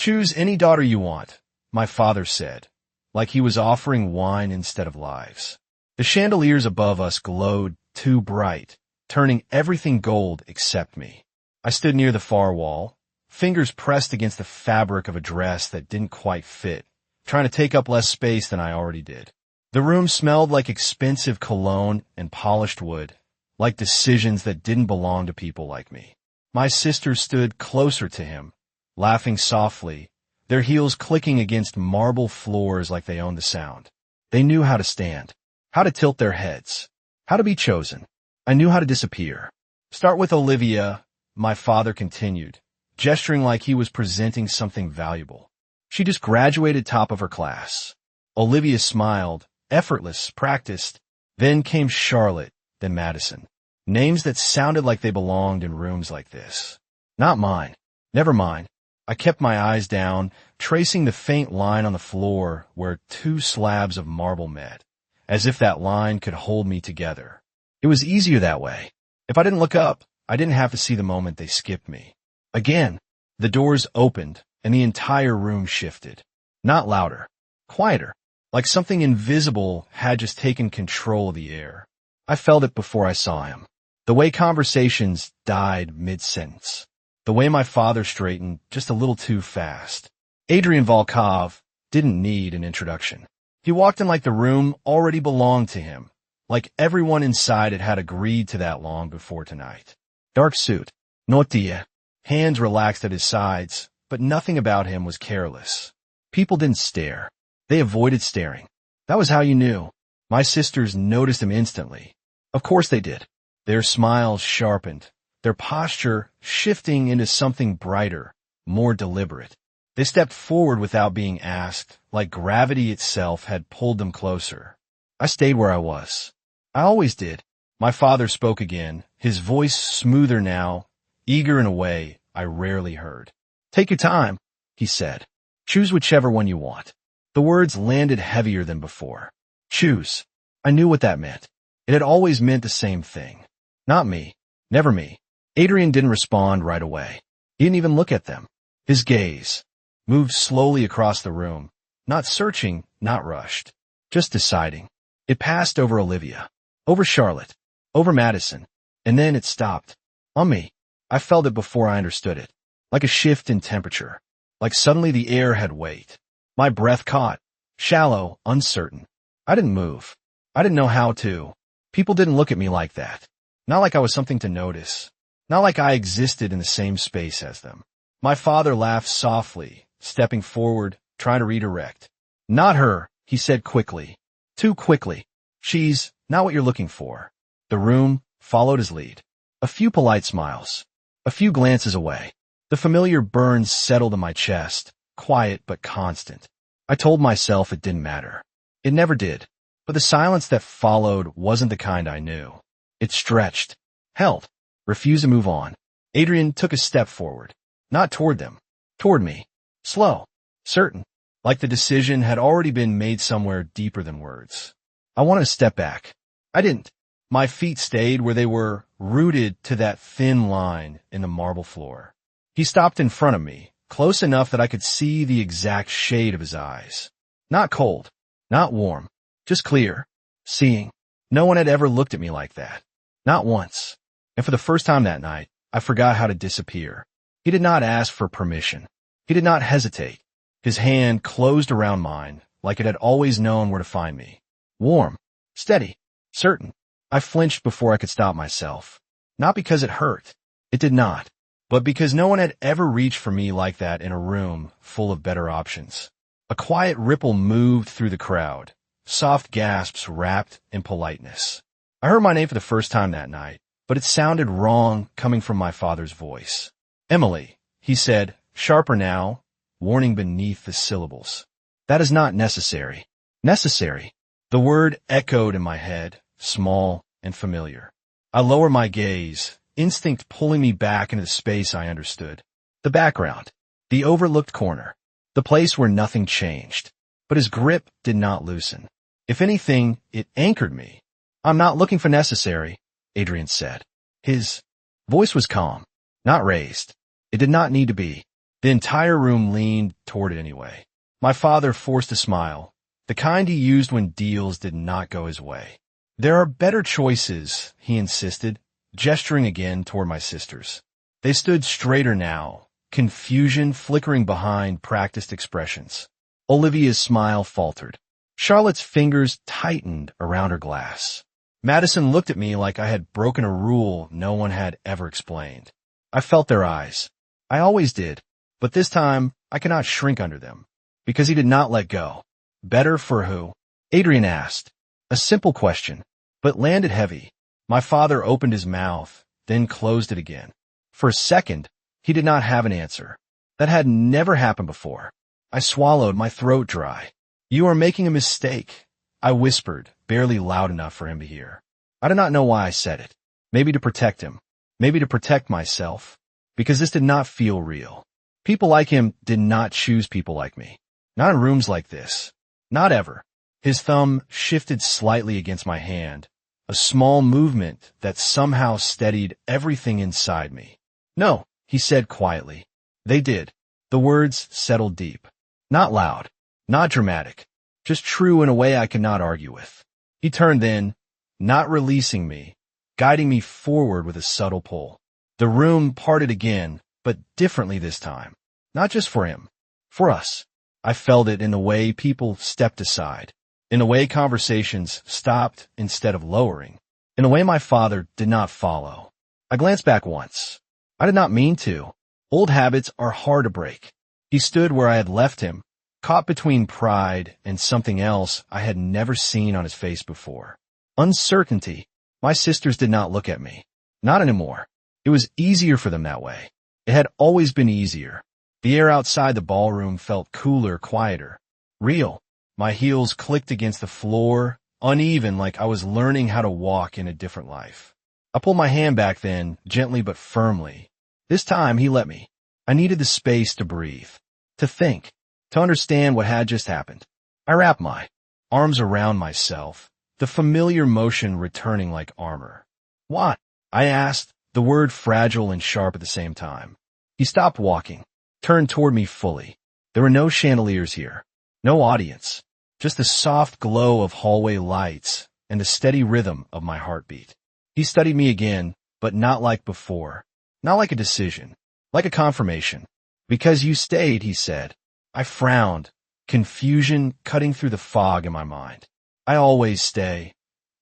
Choose any daughter you want, my father said, like he was offering wine instead of lives. The chandeliers above us glowed too bright, turning everything gold except me. I stood near the far wall, fingers pressed against the fabric of a dress that didn't quite fit, trying to take up less space than I already did. The room smelled like expensive cologne and polished wood, like decisions that didn't belong to people like me. My sisters stood closer to him, laughing softly, their heels clicking against marble floors like they owned the sound. They knew how to stand, how to tilt their heads, how to be chosen. I knew how to disappear. Start with Olivia, my father continued, gesturing like he was presenting something valuable. She just graduated top of her class. Olivia smiled, effortless, practiced. Then came Charlotte, then Madison. Names that sounded like they belonged in rooms like this. Not mine. Never mine. I kept my eyes down, tracing the faint line on the floor where two slabs of marble met, as if that line could hold me together. It was easier that way. If I didn't look up, I didn't have to see the moment they skipped me. Again, the doors opened, and the entire room shifted. Not louder, quieter, like something invisible had just taken control of the air. I felt it before I saw him. The way conversations died mid-sentence. The way my father straightened just a little too fast. Adrian Volkov didn't need an introduction. He walked in like the room already belonged to him, like everyone inside it had agreed to that long before tonight. Dark suit, nortia, hands relaxed at his sides, but nothing about him was careless. People didn't stare. They avoided staring. That was how you knew. My sisters noticed him instantly. Of course they did. Their smiles sharpened, their posture shifting into something brighter, more deliberate. They stepped forward without being asked, like gravity itself had pulled them closer. I stayed where I was. I always did. My father spoke again, his voice smoother now, eager in a way I rarely heard. Take your time, he said. Choose whichever one you want. The words landed heavier than before. Choose. I knew what that meant. It had always meant the same thing. Not me. Never me. Adrian didn't respond right away. He didn't even look at them. His gaze moved slowly across the room, not searching, not rushed, just deciding. It passed over Olivia, over Charlotte, over Madison, and then it stopped. On me. I felt it before I understood it, like a shift in temperature, like suddenly the air had weight. My breath caught, shallow, uncertain. I didn't move. I didn't know how to. People didn't look at me like that. Not like I was something to notice. Not like I existed in the same space as them. My father laughed softly, stepping forward, trying to redirect. Not her, he said quickly. Too quickly. She's not what you're looking for. The room followed his lead. A few polite smiles. A few glances away. The familiar burns settled in my chest, quiet but constant. I told myself it didn't matter. It never did. But the silence that followed wasn't the kind I knew. It stretched, held, refused to move on. Adrian took a step forward. Not toward them. Toward me. Slow. Certain. Like the decision had already been made somewhere deeper than words. I wanted to step back. I didn't. My feet stayed where they were, rooted to that thin line in the marble floor. He stopped in front of me, close enough that I could see the exact shade of his eyes. Not cold. Not warm. Just clear. Seeing. No one had ever looked at me like that. Not once. And for the first time that night, I forgot how to disappear. He did not ask for permission. He did not hesitate. His hand closed around mine, like it had always known where to find me. Warm. Steady. Certain. I flinched before I could stop myself. Not because it hurt. It did not. But because no one had ever reached for me like that in a room full of better options. A quiet ripple moved through the crowd. Soft gasps wrapped in politeness. I heard my name for the first time that night, but it sounded wrong coming from my father's voice. Emily, he said, sharper now, warning beneath the syllables. That is not necessary. Necessary. The word echoed in my head, small and familiar. I lowered my gaze, instinct pulling me back into the space I understood. The background. The overlooked corner. The place where nothing changed. But his grip did not loosen. If anything, it anchored me. I'm not looking for necessary, Adrian said. His voice was calm, not raised. It did not need to be. The entire room leaned toward it anyway. My father forced a smile, the kind he used when deals did not go his way. There are better choices, he insisted, gesturing again toward my sisters. They stood straighter now, confusion flickering behind practiced expressions. Olivia's smile faltered. Charlotte's fingers tightened around her glass. Madison looked at me like I had broken a rule no one had ever explained. I felt their eyes. I always did, but this time I could not shrink under them, because he did not let go. Better for who? Adrian asked. A simple question, but landed heavy. My father opened his mouth, then closed it again. For a second, he did not have an answer. That had never happened before. I swallowed, my throat dry. You are making a mistake, I whispered, barely loud enough for him to hear. I did not know why I said it. Maybe to protect him. Maybe to protect myself. Because this did not feel real. People like him did not choose people like me. Not in rooms like this. Not ever. His thumb shifted slightly against my hand, a small movement that somehow steadied everything inside me. No, he said quietly. They did. The words settled deep. Not loud. Not dramatic. Just true in a way I could not argue with. He turned then, not releasing me, guiding me forward with a subtle pull. The room parted again, but differently this time. Not just for him. For us. I felt it in the way people stepped aside. In the way conversations stopped instead of lowering. In the way my father did not follow. I glanced back once. I did not mean to. Old habits are hard to break. He stood where I had left him, caught between pride and something else I had never seen on his face before. Uncertainty. My sisters did not look at me. Not anymore. It was easier for them that way. It had always been easier. The air outside the ballroom felt cooler, quieter. Real. My heels clicked against the floor, uneven like I was learning how to walk in a different life. I pulled my hand back then, gently but firmly. This time he let me. I needed the space to breathe, to think, to understand what had just happened. I wrapped my arms around myself, the familiar motion returning like armor. What? I asked, the word fragile and sharp at the same time. He stopped walking, turned toward me fully. There were no chandeliers here, no audience, just the soft glow of hallway lights and the steady rhythm of my heartbeat. He studied me again, but not like before, not like a decision, like a confirmation. Because you stayed, he said. I frowned, confusion cutting through the fog in my mind. I always stay.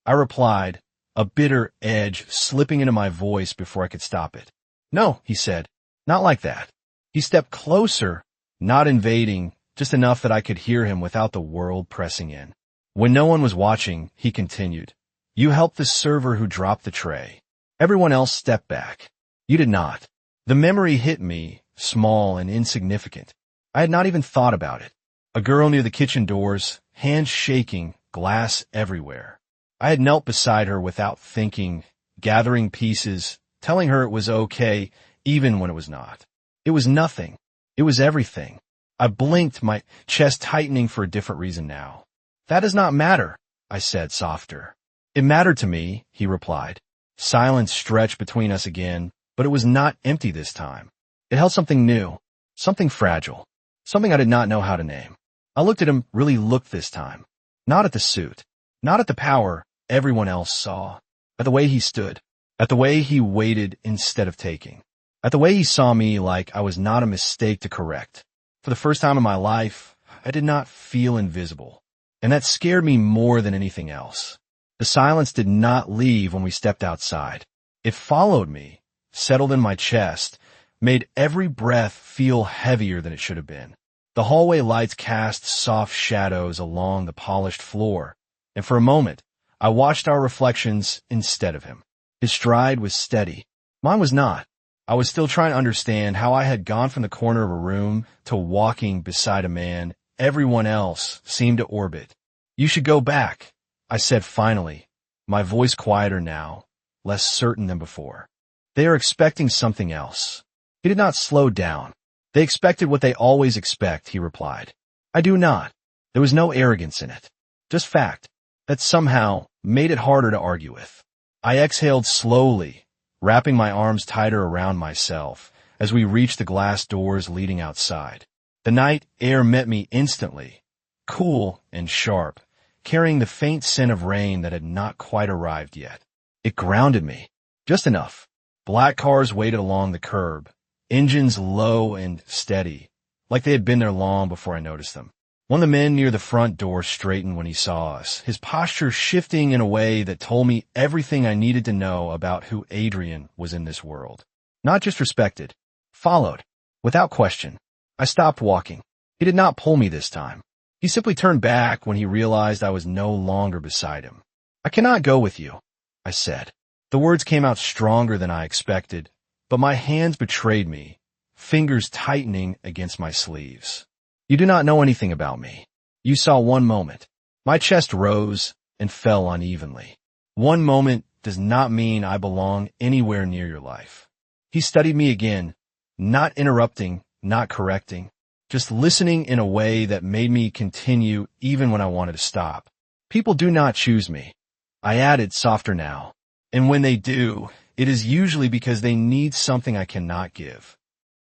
I replied, a bitter edge slipping into my voice before I could stop it. No, he said, not like that. He stepped closer, not invading, just enough that I could hear him without the world pressing in. When no one was watching, he continued, you helped the server who dropped the tray. Everyone else stepped back. You did not. The memory hit me, small and insignificant. I had not even thought about it. A girl near the kitchen doors, hands shaking, glass everywhere. I had knelt beside her without thinking, gathering pieces, telling her it was okay, even when it was not. It was nothing. It was everything. I blinked, my chest tightening for a different reason now. That does not matter, I said softer. It mattered to me, he replied. Silence stretched between us again, but it was not empty this time. It held something new, something fragile, something I did not know how to name. I looked at him, really looked this time. Not at the suit, not at the power everyone else saw, at the way he stood, at the way he waited instead of taking, at the way he saw me like I was not a mistake to correct. For the first time in my life, I did not feel invisible, and that scared me more than anything else. The silence did not leave when we stepped outside. It followed me, settled in my chest, made every breath feel heavier than it should have been. The hallway lights cast soft shadows along the polished floor, and for a moment, I watched our reflections instead of him. His stride was steady. Mine was not. I was still trying to understand how I had gone from the corner of a room to walking beside a man everyone else seemed to orbit. You should go back, I said finally, my voice quieter now, less certain than before. They are expecting something else. He did not slow down. They expected what they always expect, he replied. I do not. There was no arrogance in it. Just fact. That somehow made it harder to argue with. I exhaled slowly, wrapping my arms tighter around myself, as we reached the glass doors leading outside. The night air met me instantly, cool and sharp, carrying the faint scent of rain that had not quite arrived yet. It grounded me, just enough. Black cars waited along the curb, engines low and steady, like they had been there long before I noticed them. One of the men near the front door straightened when he saw us, his posture shifting in a way that told me everything I needed to know about who Adrian was in this world. Not just respected, followed, without question. I stopped walking. He did not pull me this time. He simply turned back when he realized I was no longer beside him. "I cannot go with you," I said. The words came out stronger than I expected, but my hands betrayed me, fingers tightening against my sleeves. "You do not know anything about me. You saw one moment." My chest rose and fell unevenly. One moment does not mean I belong anywhere near your life. He studied me again, not interrupting, not correcting, just listening in a way that made me continue even when I wanted to stop. "People do not choose me," I added, softer now. "And when they do, it is usually because they need something I cannot give."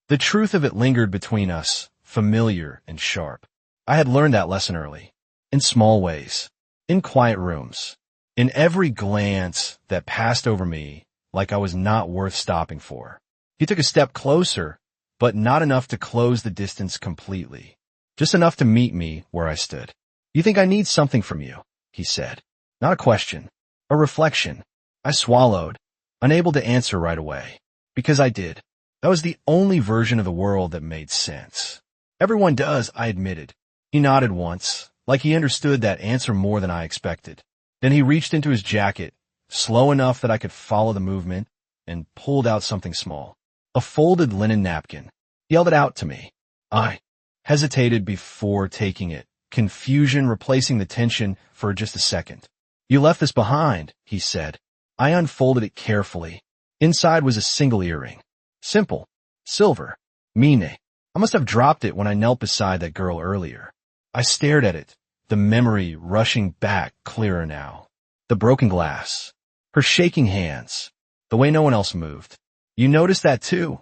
The truth of it lingered between us, familiar and sharp. I had learned that lesson early, in small ways, in quiet rooms, in every glance that passed over me like I was not worth stopping for. He took a step closer, but not enough to close the distance completely, just enough to meet me where I stood. "You think I need something from you," he said. Not a question, a reflection. I swallowed, unable to answer right away, because I did. That was the only version of the world that made sense. "Everyone does," I admitted. He nodded once, like he understood that answer more than I expected. Then he reached into his jacket, slow enough that I could follow the movement, and pulled out something small. A folded linen napkin. He held it out to me. I hesitated before taking it, confusion replacing the tension for just a second. "You left this behind," he said. I unfolded it carefully. Inside was a single earring. Simple. Silver. Mine. I must have dropped it when I knelt beside that girl earlier. I stared at it, the memory rushing back clearer now. The broken glass. Her shaking hands. The way no one else moved. "You noticed that too?"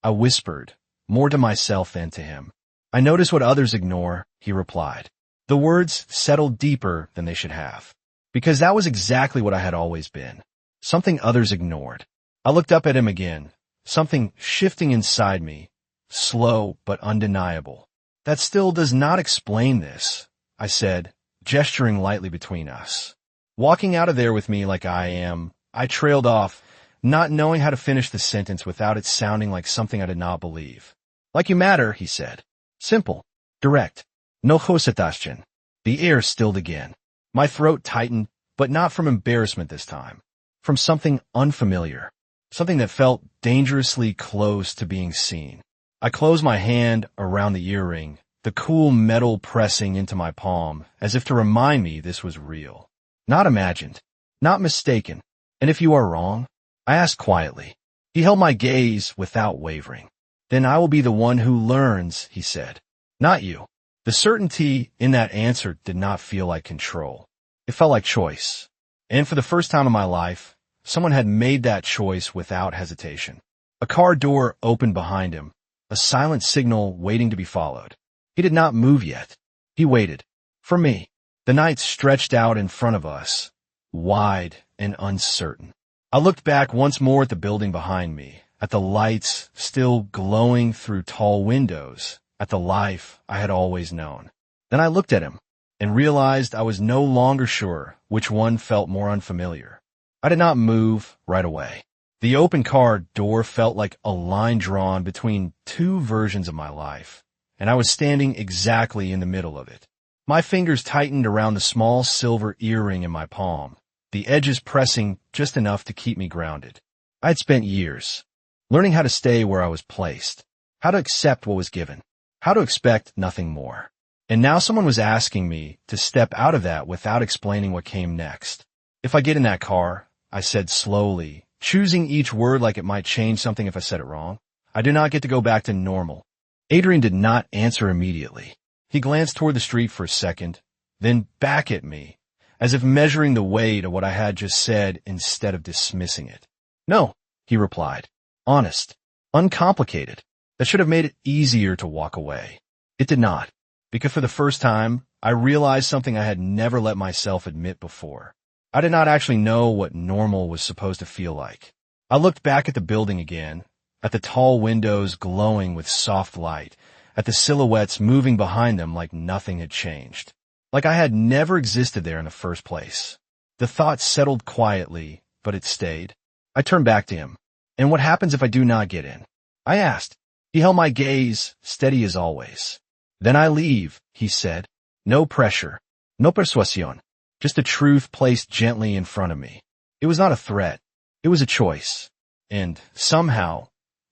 I whispered, more to myself than to him. "I notice what others ignore," he replied. The words settled deeper than they should have. Because that was exactly what I had always been. Something others ignored. I looked up at him again, something shifting inside me, slow but undeniable. "That still does not explain this," I said, gesturing lightly between us. Walking out of there with me like I am, I trailed off, not knowing how to finish the sentence without it sounding like something I did not believe. "Like you matter," he said. Simple. Direct. No hosatashchen. The air stilled again. My throat tightened, but not from embarrassment this time. From something unfamiliar. Something that felt dangerously close to being seen. I closed my hand around the earring, the cool metal pressing into my palm, as if to remind me this was real. Not imagined. Not mistaken. "And if you are wrong?" I asked quietly. He held my gaze without wavering. "Then I will be the one who learns," he said. "Not you." The certainty in that answer did not feel like control. It felt like choice. And for the first time in my life, someone had made that choice without hesitation. A car door opened behind him, a silent signal waiting to be followed. He did not move yet. He waited. For me. The night stretched out in front of us, wide and uncertain. I looked back once more at the building behind me, at the lights still glowing through tall windows, at the life I had always known. Then I looked at him and realized I was no longer sure which one felt more unfamiliar. I did not move right away. The open car door felt like a line drawn between two versions of my life, and I was standing exactly in the middle of it. My fingers tightened around the small silver earring in my palm, the edges pressing just enough to keep me grounded. I had spent years learning how to stay where I was placed, how to accept what was given, how to expect nothing more. And now someone was asking me to step out of that without explaining what came next. "If I get in that car," I said slowly, choosing each word like it might change something if I said it wrong, "I do not get to go back to normal." Adrian did not answer immediately. He glanced toward the street for a second, then back at me, as if measuring the weight of what I had just said instead of dismissing it. "No," he replied. Honest. uncomplicated, that should have made it easier to walk away. It did not, because for the first time, I realized something I had never let myself admit before. I did not actually know what normal was supposed to feel like. I looked back at the building again, at the tall windows glowing with soft light, at the silhouettes moving behind them like nothing had changed. Like I had never existed there in the first place. The thought settled quietly, but it stayed. I turned back to him. And what happens if I do not get in? I asked. He held my gaze, steady as always. Then I leave, he said. No pressure. No persuasión. Just the truth placed gently in front of me. It was not a threat. It was a choice. And, somehow,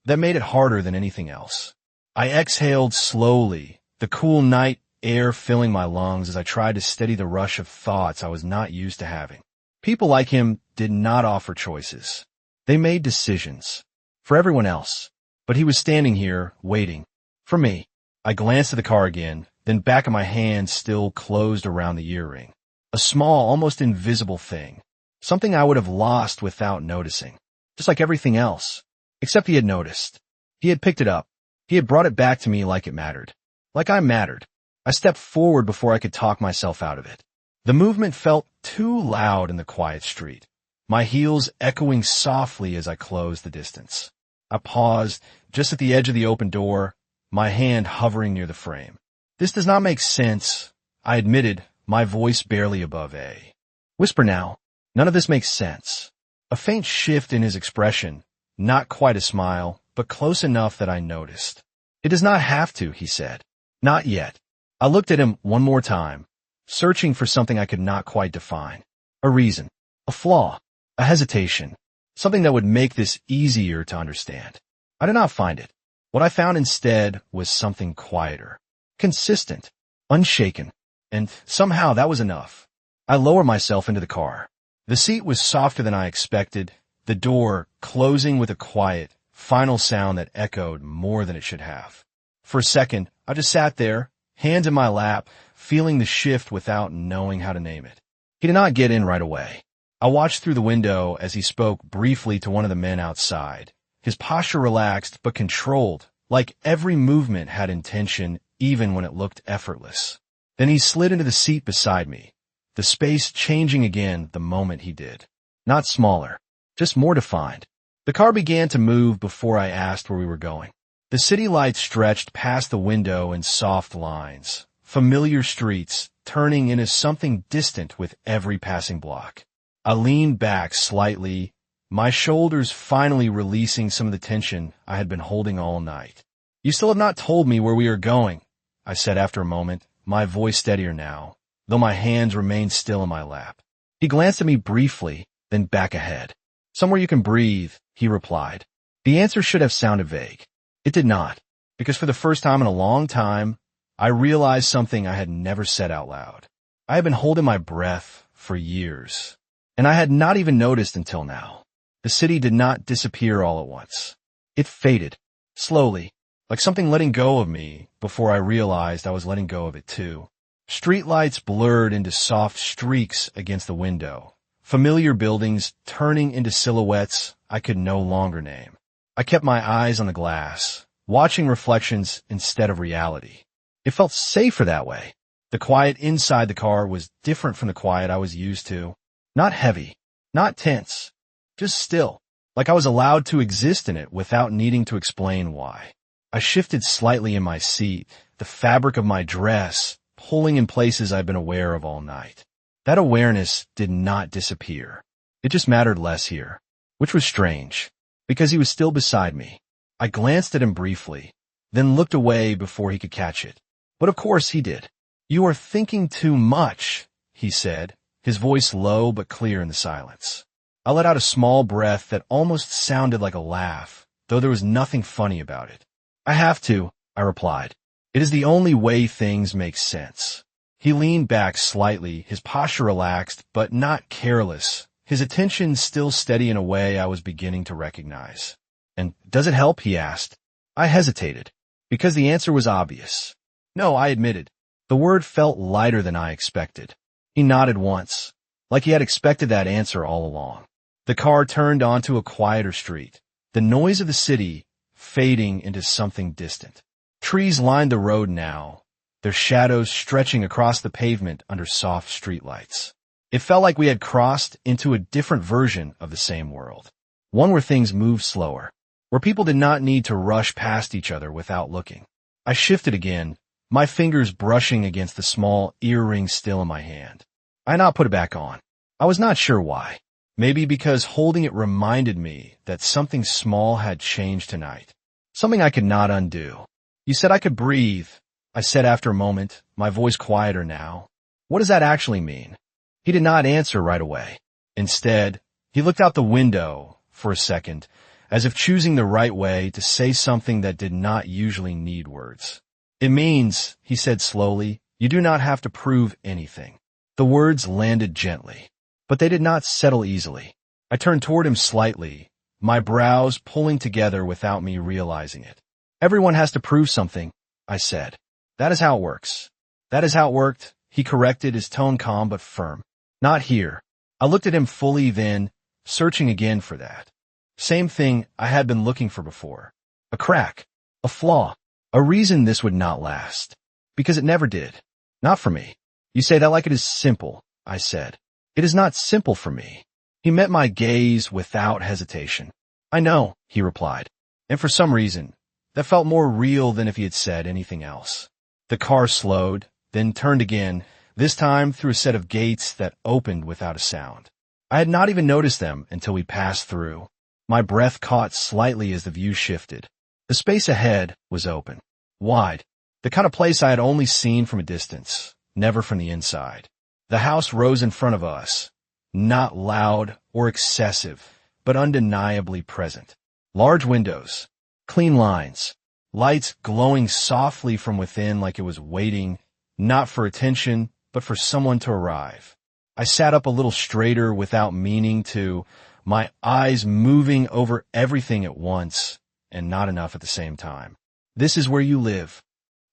that made it harder than anything else. I exhaled slowly, the cool night air filling my lungs as I tried to steady the rush of thoughts I was not used to having. People like him did not offer choices. They made decisions. For everyone else. But he was standing here, waiting. For me. I glanced at the car again, then back at my hand still closed around the earring. A small, almost invisible thing. Something I would have lost without noticing. Just like everything else. Except he had noticed. He had picked it up. He had brought it back to me like it mattered. Like I mattered. I stepped forward before I could talk myself out of it. The movement felt too loud in the quiet street, my heels echoing softly as I closed the distance. I paused, just at the edge of the open door, my hand hovering near the frame. This does not make sense, I admitted, my voice barely above A. Whisper now. None of this makes sense. A faint shift in his expression, not quite a smile, but close enough that I noticed. It does not have to, he said. Not yet. I looked at him one more time, searching for something I could not quite define. A reason. A flaw. A hesitation. Something that would make this easier to understand. I did not find it. What I found instead was something quieter. Consistent. Unshaken. And somehow that was enough. I lowered myself into the car. The seat was softer than I expected, the door closing with a quiet, final sound that echoed more than it should have. For a second, I just sat there, hands in my lap, feeling the shift without knowing how to name it. He did not get in right away. I watched through the window as he spoke briefly to one of the men outside. His posture relaxed but controlled, like every movement had intention even when it looked effortless. Then he slid into the seat beside me, the space changing again the moment he did. Not smaller, just more defined. The car began to move before I asked where we were going. The city lights stretched past the window in soft lines, familiar streets turning into something distant with every passing block. I leaned back slightly, my shoulders finally releasing some of the tension I had been holding all night. You still have not told me where we are going, I said after a moment, my voice steadier now, though my hands remained still in my lap. He glanced at me briefly, then back ahead. Somewhere you can breathe, he replied. The answer should have sounded vague. It did not, because for the first time in a long time, I realized something I had never said out loud. I had been holding my breath for years, and I had not even noticed until now. The city did not disappear all at once. It faded, slowly, like something letting go of me before I realized I was letting go of it too. Streetlights blurred into soft streaks against the window, familiar buildings turning into silhouettes I could no longer name. I kept my eyes on the glass, watching reflections instead of reality. It felt safer that way. The quiet inside the car was different from the quiet I was used to. Not heavy, not tense, just still, like I was allowed to exist in it without needing to explain why. I shifted slightly in my seat, the fabric of my dress pulling in places I've been aware of all night. That awareness did not disappear. It just mattered less here, which was strange, because he was still beside me. I glanced at him briefly, then looked away before he could catch it. But of course he did. You are thinking too much, he said, his voice low but clear in the silence. I let out a small breath that almost sounded like a laugh, though there was nothing funny about it. I have to, I replied. It is the only way things make sense. He leaned back slightly, his posture relaxed, but not careless, his attention still steady in a way I was beginning to recognize. And does it help? He asked. I hesitated, because the answer was obvious. No, I admitted. The word felt lighter than I expected. He nodded once, like he had expected that answer all along. The car turned onto a quieter street. The noise of the city fading into something distant. Trees lined the road now, their shadows stretching across the pavement under soft streetlights. It felt like we had crossed into a different version of the same world. One where things moved slower, where people did not need to rush past each other without looking. I shifted again, my fingers brushing against the small earring still in my hand. I had not put it back on. I was not sure why. Maybe because holding it reminded me that something small had changed tonight. Something I could not undo. You said I could breathe, I said after a moment, my voice quieter now. What does that actually mean? He did not answer right away. Instead, he looked out the window for a second, as if choosing the right way to say something that did not usually need words. It means, he said slowly, you do not have to prove anything. The words landed gently, but they did not settle easily. I turned toward him slightly, my brows pulling together without me realizing it. Everyone has to prove something, I said. That is how it works. That is how it worked, he corrected, his tone calm but firm. Not here. I looked at him fully then, searching again for that. Same thing I had been looking for before. A crack. A flaw. A reason this would not last. Because it never did. Not for me. You say that like it is simple, I said. It is not simple for me. He met my gaze without hesitation. I know, he replied. And for some reason, that felt more real than if he had said anything else. The car slowed, then turned again, this time through a set of gates that opened without a sound. I had not even noticed them until we passed through. My breath caught slightly as the view shifted. The space ahead was open, wide, the kind of place I had only seen from a distance, never from the inside. The house rose in front of us, not loud or excessive, but undeniably present. Large windows, clean lines, lights glowing softly from within like it was waiting, not for attention, but for someone to arrive. I sat up a little straighter without meaning to, my eyes moving over everything at once, and not enough at the same time. This is where you live?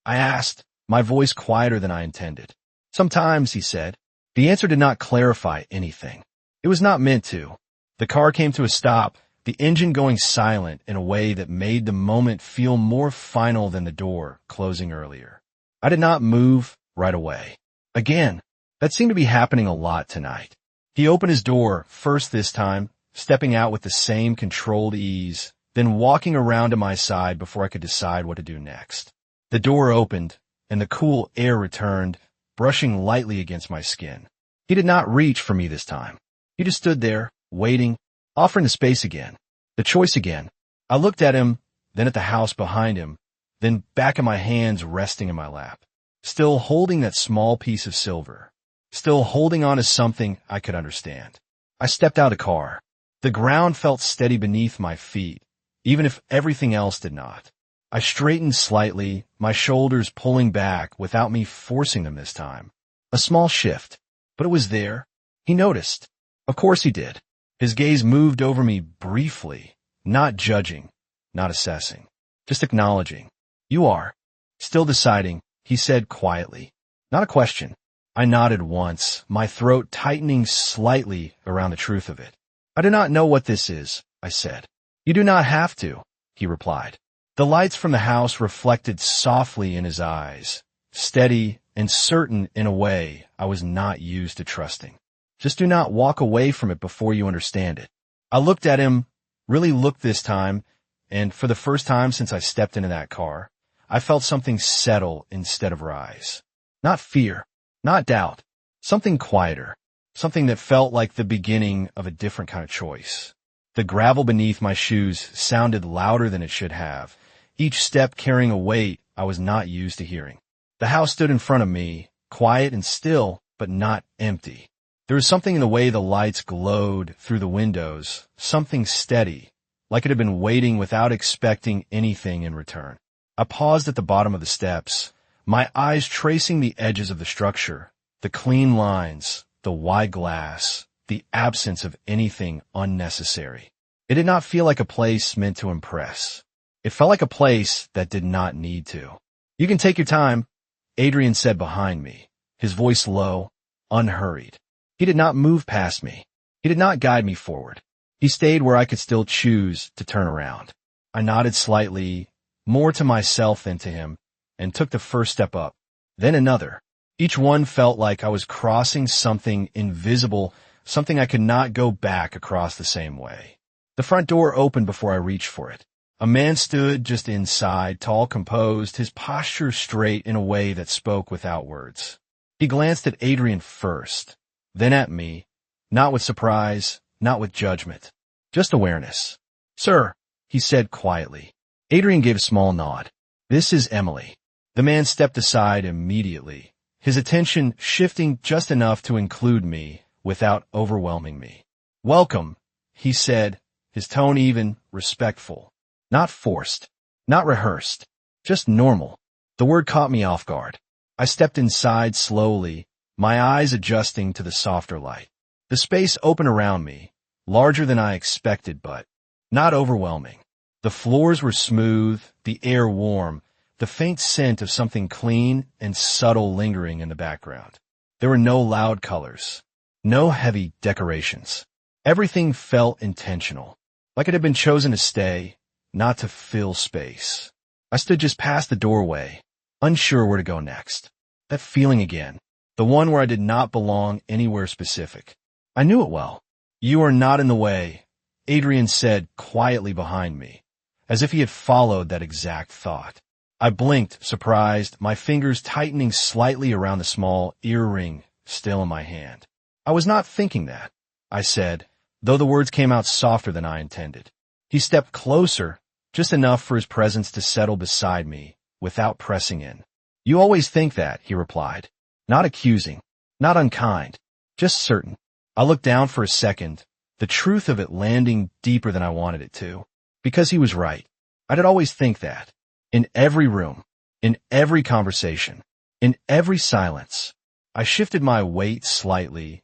I asked, my voice quieter than I intended. Sometimes, he said. The answer did not clarify anything. It was not meant to. The car came to a stop, the engine going silent in a way that made the moment feel more final than the door closing earlier. I did not move right away. Again, that seemed to be happening a lot tonight. He opened his door first this time, stepping out with the same controlled ease, then walking around to my side before I could decide what to do next. The door opened, and the cool air returned, brushing lightly against my skin. He did not reach for me this time. He just stood there, waiting, offering the space again, the choice again. I looked at him, then at the house behind him, then back at my hands resting in my lap, still holding that small piece of silver, still holding on to something I could understand. I stepped out of the car. The ground felt steady beneath my feet, even if everything else did not. I straightened slightly, my shoulders pulling back without me forcing them this time. A small shift, but it was there. He noticed. Of course he did. His gaze moved over me briefly, not judging, not assessing, just acknowledging. You are. Still deciding, he said quietly. Not a question. I nodded once, my throat tightening slightly around the truth of it. I do not know what this is, I said. You do not have to, he replied. The lights from the house reflected softly in his eyes, steady and certain in a way I was not used to trusting. Just do not walk away from it before you understand it. I looked at him, really looked this time, and for the first time since I stepped into that car, I felt something settle instead of rise. Not fear, not doubt, something quieter, something that felt like the beginning of a different kind of choice. The gravel beneath my shoes sounded louder than it should have, each step carrying a weight I was not used to hearing. The house stood in front of me, quiet and still, but not empty. There was something in the way the lights glowed through the windows, something steady, like it had been waiting without expecting anything in return. I paused at the bottom of the steps, my eyes tracing the edges of the structure, the clean lines, the wide glass, the absence of anything unnecessary. It did not feel like a place meant to impress. It felt like a place that did not need to. You can take your time, Adrian said behind me, his voice low, unhurried. He did not move past me. He did not guide me forward. He stayed where I could still choose to turn around. I nodded slightly, more to myself than to him, and took the first step up, then another. Each one felt like I was crossing something invisible, something I could not go back across the same way. The front door opened before I reached for it. A man stood just inside, tall, composed, his posture straight in a way that spoke without words. He glanced at Adrian first, then at me, not with surprise, not with judgment, just awareness. "Sir," he said quietly. Adrian gave a small nod. "This is Emily." The man stepped aside immediately, his attention shifting just enough to include me without overwhelming me. "Welcome," he said, his tone even, respectful. Not forced, not rehearsed, just normal. The word caught me off guard. I stepped inside slowly, my eyes adjusting to the softer light. The space opened around me, larger than I expected, but not overwhelming. The floors were smooth, the air warm, the faint scent of something clean and subtle lingering in the background. There were no loud colors, no heavy decorations. Everything felt intentional, like it had been chosen to stay, not to fill space. I stood just past the doorway, unsure where to go next. That feeling again, the one where I did not belong anywhere specific. I knew it well. "You are not in the way," Adrian said quietly behind me, as if he had followed that exact thought. I blinked, surprised, my fingers tightening slightly around the small earring still in my hand. "I was not thinking that," I said, though the words came out softer than I intended. He stepped closer, just enough for his presence to settle beside me, without pressing in. "You always think that," he replied. Not accusing, not unkind, just certain. I looked down for a second, the truth of it landing deeper than I wanted it to. Because he was right. I did always think that. In every room, in every conversation, in every silence. I shifted my weight slightly,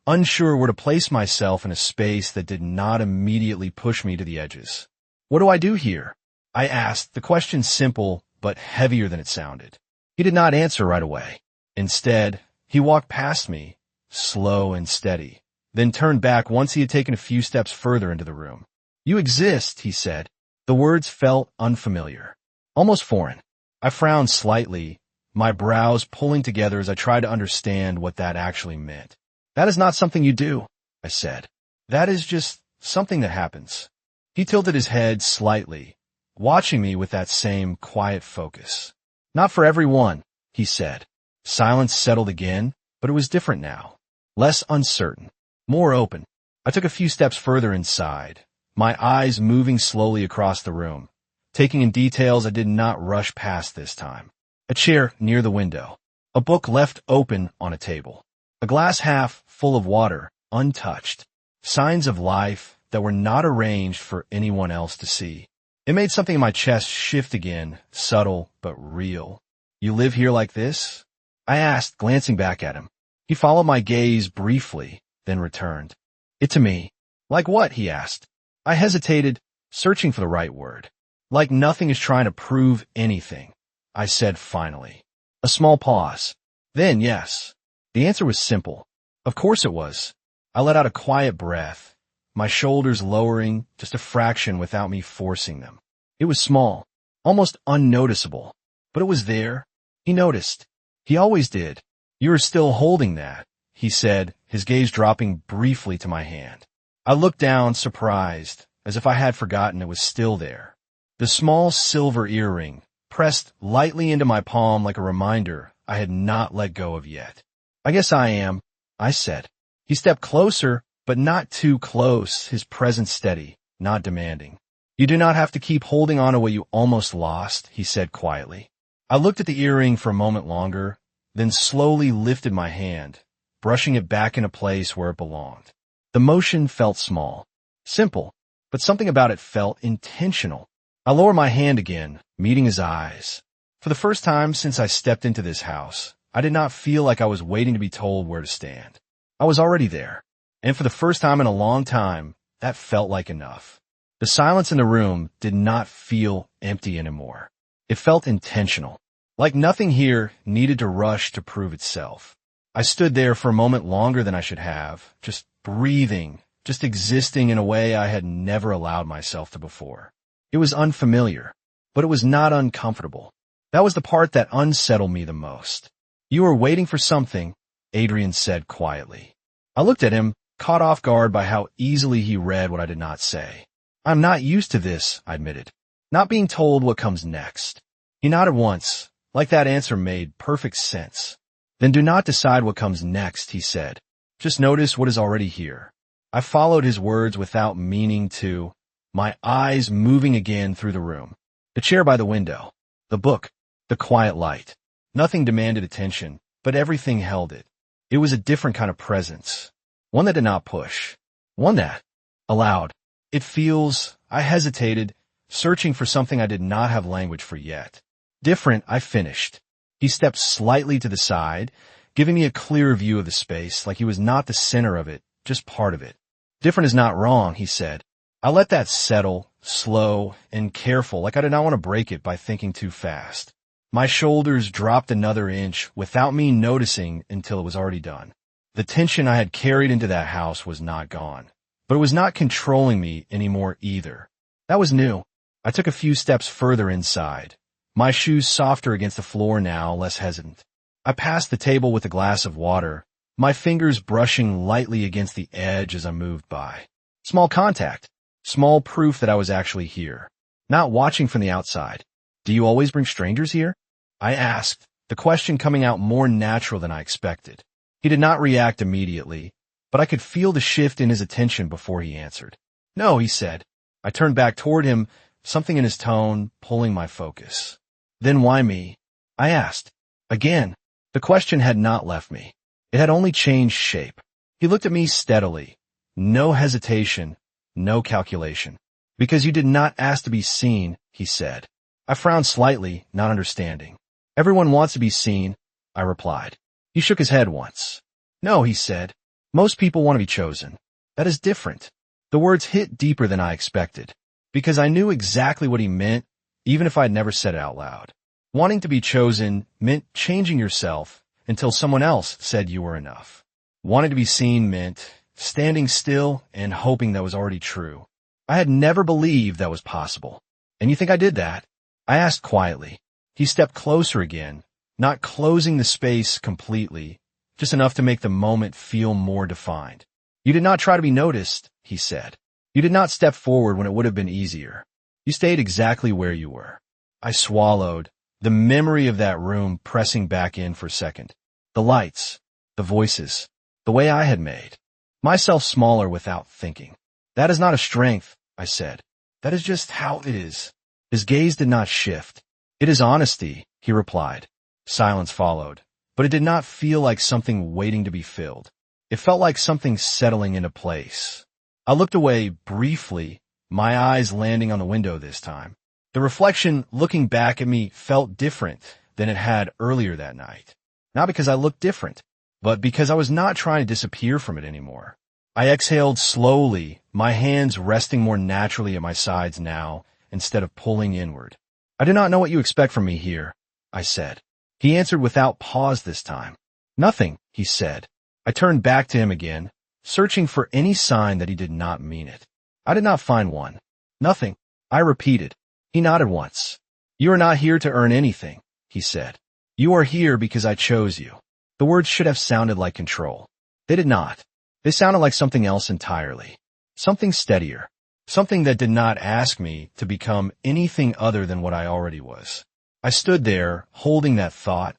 unsure where to place myself in a space that did not immediately push me to the edges. "What do I do here?" I asked, the question simple but heavier than it sounded. He did not answer right away. Instead, he walked past me, slow and steady, then turned back once he had taken a few steps further into the room. "You exist," he said. The words felt unfamiliar, almost foreign. I frowned slightly, my brows pulling together as I tried to understand what that actually meant. "That is not something you do," I said. "That is just something that happens." He tilted his head slightly, watching me with that same quiet focus. "Not for everyone," he said. Silence settled again, but it was different now. Less uncertain, more open. I took a few steps further inside, my eyes moving slowly across the room, taking in details I did not rush past this time. A chair near the window, a book left open on a table, a glass half full of water, untouched, signs of life that were not arranged for anyone else to see. It made something in my chest shift again, subtle but real. "You live here like this?" I asked, glancing back at him. He followed my gaze briefly, then returned. "It to me." "Like what?" he asked. I hesitated, searching for the right word. "Like nothing is trying to prove anything," I said finally. A small pause. Then, yes. The answer was simple. Of course it was. I let out a quiet breath, my shoulders lowering just a fraction without me forcing them. It was small, almost unnoticeable, but it was there. He noticed. He always did. "You are still holding that," he said, his gaze dropping briefly to my hand. I looked down, surprised, as if I had forgotten it was still there. The small silver earring, pressed lightly into my palm like a reminder I had not let go of yet. "I guess I am," I said. He stepped closer, but not too close, his presence steady, not demanding. "You do not have to keep holding on to what you almost lost," he said quietly. I looked at the earring for a moment longer, then slowly lifted my hand, brushing it back into place where it belonged. The motion felt small, simple, but something about it felt intentional. I lowered my hand again, meeting his eyes. For the first time since I stepped into this house, I did not feel like I was waiting to be told where to stand. I was already there, and for the first time in a long time, that felt like enough. The silence in the room did not feel empty anymore. It felt intentional, like nothing here needed to rush to prove itself. I stood there for a moment longer than I should have, just breathing, just existing in a way I had never allowed myself to before. It was unfamiliar, but it was not uncomfortable. That was the part that unsettled me the most. "You were waiting for something," Adrian said quietly. I looked at him, caught off guard by how easily he read what I did not say. "I'm not used to this," I admitted. "Not being told what comes next." He nodded once, like that answer made perfect sense. "Then do not decide what comes next," he said. "Just notice what is already here." I followed his words without meaning to, my eyes moving again through the room. The chair by the window, the book, the quiet light. Nothing demanded attention, but everything held it. It was a different kind of presence. One that did not push. One that allowed. "It feels," I hesitated, searching for something I did not have language for yet. "Different," I finished. He stepped slightly to the side, giving me a clearer view of the space, like he was not the center of it, just part of it. "Different is not wrong," he said. I let that settle, slow and careful, like I did not want to break it by thinking too fast. My shoulders dropped another inch without me noticing until it was already done. The tension I had carried into that house was not gone, but it was not controlling me anymore either. That was new. I took a few steps further inside, my shoes softer against the floor now, less hesitant. I passed the table with a glass of water, my fingers brushing lightly against the edge as I moved by. Small contact, small proof that I was actually here, not watching from the outside. "Do you always bring strangers here?" I asked, the question coming out more natural than I expected. He did not react immediately, but I could feel the shift in his attention before he answered. "No," he said. I turned back toward him, something in his tone pulling my focus. "Then why me?" I asked. Again, the question had not left me. It had only changed shape. He looked at me steadily. No hesitation, no calculation. "Because you did not ask to be seen," he said. I frowned slightly, not understanding. "Everyone wants to be seen," I replied. He shook his head once. "No," he said. "Most people want to be chosen. That is different." The words hit deeper than I expected, because I knew exactly what he meant, even if I had never said it out loud. Wanting to be chosen meant changing yourself until someone else said you were enough. Wanting to be seen meant standing still and hoping that was already true. I had never believed that was possible. "And you think I did that?" I asked quietly. He stepped closer again, not closing the space completely, just enough to make the moment feel more defined. "You did not try to be noticed," he said. "You did not step forward when it would have been easier. You stayed exactly where you were." I swallowed, the memory of that room pressing back in for a second. The lights, the voices, the way I had made myself smaller without thinking. "That is not a strength," I said. "That is just how it is." His gaze did not shift. "It is honesty," he replied. Silence followed, but it did not feel like something waiting to be filled. It felt like something settling into place. I looked away briefly, my eyes landing on the window this time. The reflection looking back at me felt different than it had earlier that night. Not because I looked different, but because I was not trying to disappear from it anymore. I exhaled slowly, my hands resting more naturally at my sides now, instead of pulling inward. "I do not know what you expect from me here," I said. He answered without pause this time. "Nothing," he said. I turned back to him again, searching for any sign that he did not mean it. I did not find one. "Nothing," I repeated. He nodded once. "You are not here to earn anything," he said. "You are here because I chose you." The words should have sounded like control. They did not. They sounded like something else entirely. Something steadier. Something that did not ask me to become anything other than what I already was. I stood there, holding that thought,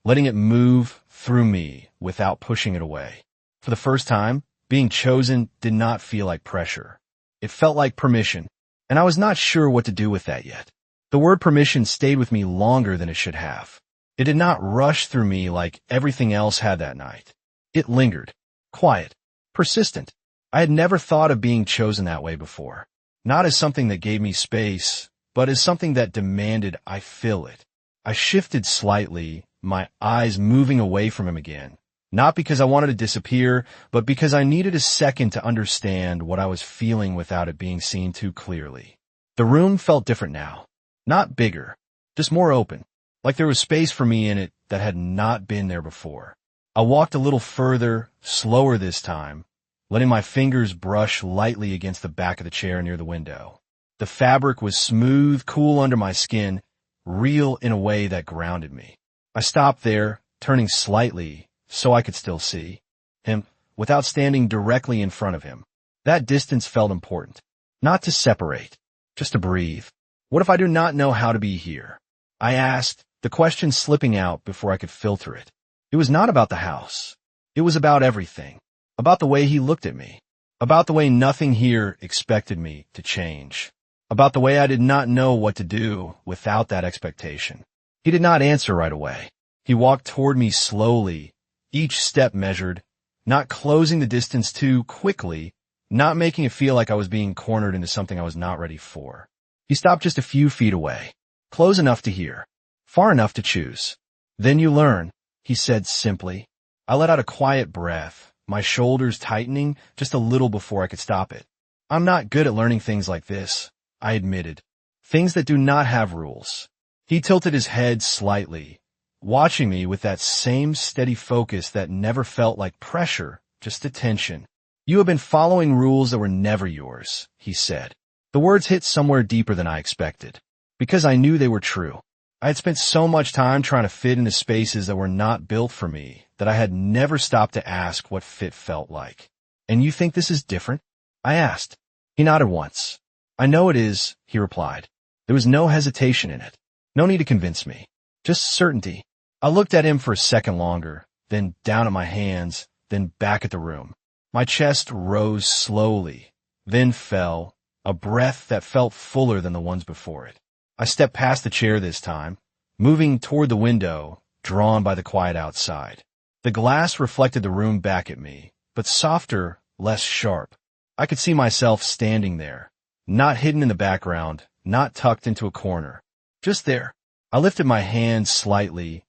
letting it move through me without pushing it away. For the first time, being chosen did not feel like pressure. It felt like permission, and I was not sure what to do with that yet. The word permission stayed with me longer than it should have. It did not rush through me like everything else had that night. It lingered, quiet, persistent. I had never thought of being chosen that way before. Not as something that gave me space, but as something that demanded I fill it. I shifted slightly, my eyes moving away from him again. Not because I wanted to disappear, but because I needed a second to understand what I was feeling without it being seen too clearly. The room felt different now. Not bigger, just more open, like there was space for me in it that had not been there before. I walked a little further, slower this time, letting my fingers brush lightly against the back of the chair near the window. The fabric was smooth, cool under my skin, real in a way that grounded me. I stopped there, turning slightly so I could still see him without standing directly in front of him. That distance felt important. Not to separate, just to breathe. What if I do not know how to be here? I asked, the question slipping out before I could filter it. It was not about the house. It was about everything. About the way he looked at me. About the way nothing here expected me to change. About the way I did not know what to do without that expectation. He did not answer right away. He walked toward me slowly, each step measured, not closing the distance too quickly, not making it feel like I was being cornered into something I was not ready for. He stopped just a few feet away, close enough to hear, far enough to choose. Then you learn, he said simply. I let out a quiet breath, my shoulders tightening just a little before I could stop it. I'm not good at learning things like this, I admitted. Things that do not have rules. He tilted his head slightly, watching me with that same steady focus that never felt like pressure, just attention. You have been following rules that were never yours, he said. The words hit somewhere deeper than I expected, because I knew they were true. I had spent so much time trying to fit into spaces that were not built for me that I had never stopped to ask what fit felt like. And you think this is different? I asked. He nodded once. I know it is, he replied. There was no hesitation in it. No need to convince me. Just certainty. I looked at him for a second longer, then down at my hands, then back at the room. My chest rose slowly, then fell, a breath that felt fuller than the ones before it. I stepped past the chair this time, moving toward the window, drawn by the quiet outside. The glass reflected the room back at me, but softer, less sharp. I could see myself standing there, not hidden in the background, not tucked into a corner. Just there. I lifted my hand slightly,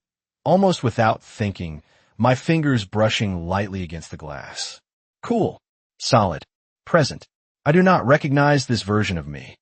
almost without thinking, my fingers brushing lightly against the glass. Cool. Solid. Present. I do not recognize this version of me,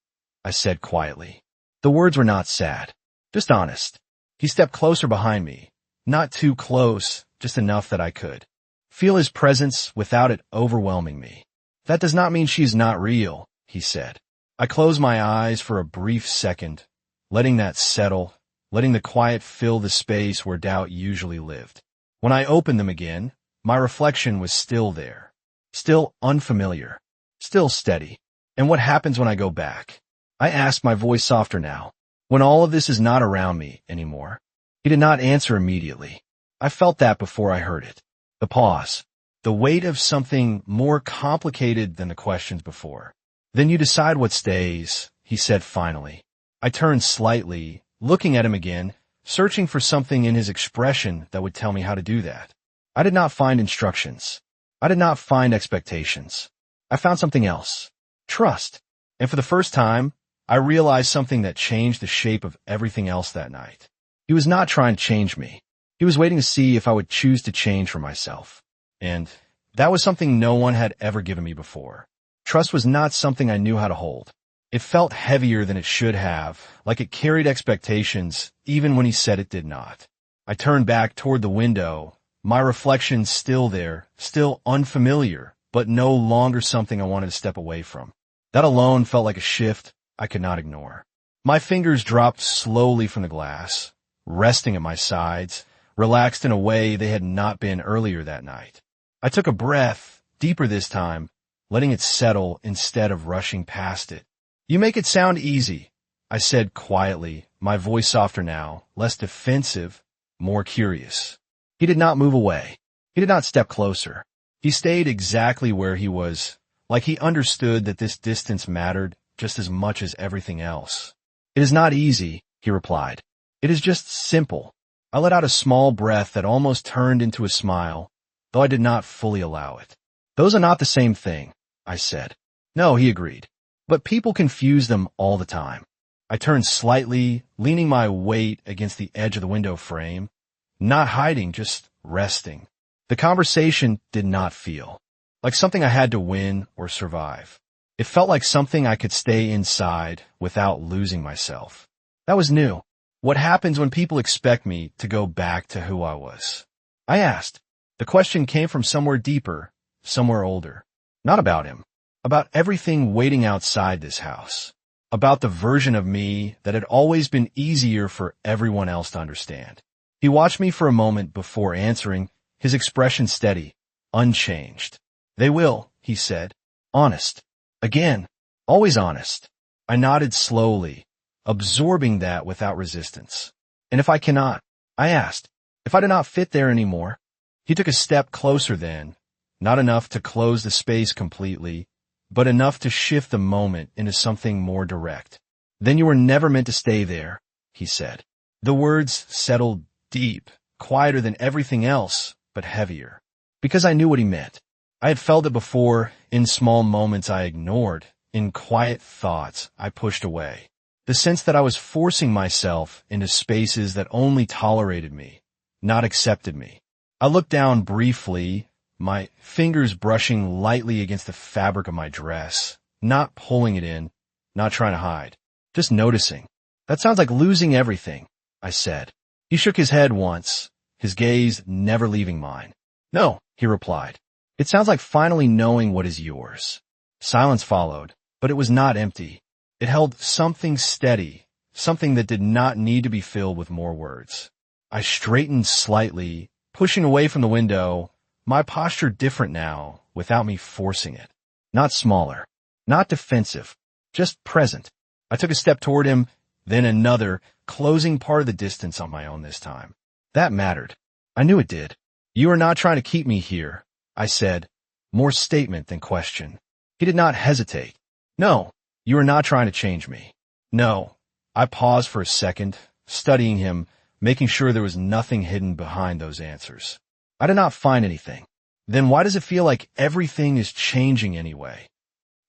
I said quietly. The words were not sad, just honest. He stepped closer behind me, not too close, just enough that I could feel his presence without it overwhelming me. That does not mean she's not real, he said. I closed my eyes for a brief second, letting that settle, letting the quiet fill the space where doubt usually lived. When I opened them again, my reflection was still there. Still unfamiliar, still steady. And what happens when I go back? I asked, my voice softer now, when all of this is not around me anymore. He did not answer immediately. I felt that before I heard it. The pause, the weight of something more complicated than the questions before. Then you decide what stays, he said finally. I turned slightly, looking at him again, searching for something in his expression that would tell me how to do that. I did not find instructions. I did not find expectations. I found something else. Trust. And for the first time, I realized something that changed the shape of everything else that night. He was not trying to change me. He was waiting to see if I would choose to change for myself. And that was something no one had ever given me before. Trust was not something I knew how to hold. It felt heavier than it should have, like it carried expectations, even when he said it did not. I turned back toward the window, my reflection still there, still unfamiliar, but no longer something I wanted to step away from. That alone felt like a shift I could not ignore. My fingers dropped slowly from the glass, resting at my sides, relaxed in a way they had not been earlier that night. I took a breath, deeper this time, letting it settle instead of rushing past it. You make it sound easy, I said quietly, my voice softer now, less defensive, more curious. He did not move away. He did not step closer. He stayed exactly where he was, like he understood that this distance mattered just as much as everything else. It is not easy, he replied. It is just simple. I let out a small breath that almost turned into a smile, though I did not fully allow it. Those are not the same thing, I said. No, he agreed. But people confuse them all the time. I turned slightly, leaning my weight against the edge of the window frame, not hiding, just resting. The conversation did not feel like something I had to win or survive. It felt like something I could stay inside without losing myself. That was new. What happens when people expect me to go back to who I was? I asked. The question came from somewhere deeper, somewhere older. Not about him. About everything waiting outside this house. about the version of me that had always been easier for everyone else to understand. He watched me for a moment before answering, his expression steady, unchanged. They will, he said. Honest. Again, always honest. I nodded slowly, absorbing that without resistance. And if I cannot, I asked, if I do not fit there anymore? He took a step closer then, not enough to close the space completely, but enough to shift the moment into something more direct. Then you were never meant to stay there, he said. The words settled deep, quieter than everything else, but heavier. Because I knew what he meant. I had felt it before, in small moments I ignored, in quiet thoughts I pushed away. The sense that I was forcing myself into spaces that only tolerated me, not accepted me. I looked down briefly, my fingers brushing lightly against the fabric of my dress, not pulling it in, not trying to hide, just noticing. That sounds like losing everything, I said. He shook his head once, his gaze never leaving mine. No, he replied. It sounds like finally knowing what is yours. Silence followed, but it was not empty. It held something steady, something that did not need to be filled with more words. I straightened slightly, pushing away from the window, my posture different now, without me forcing it. Not smaller, not defensive, just present. I took a step toward him, then another, closing part of the distance on my own this time. That mattered. I knew it did. You are not trying to keep me here, I said, more statement than question. He did not hesitate. No, you are not trying to change me. No. I paused for a second, studying him, making sure there was nothing hidden behind those answers. I did not find anything. Then why does it feel like everything is changing anyway?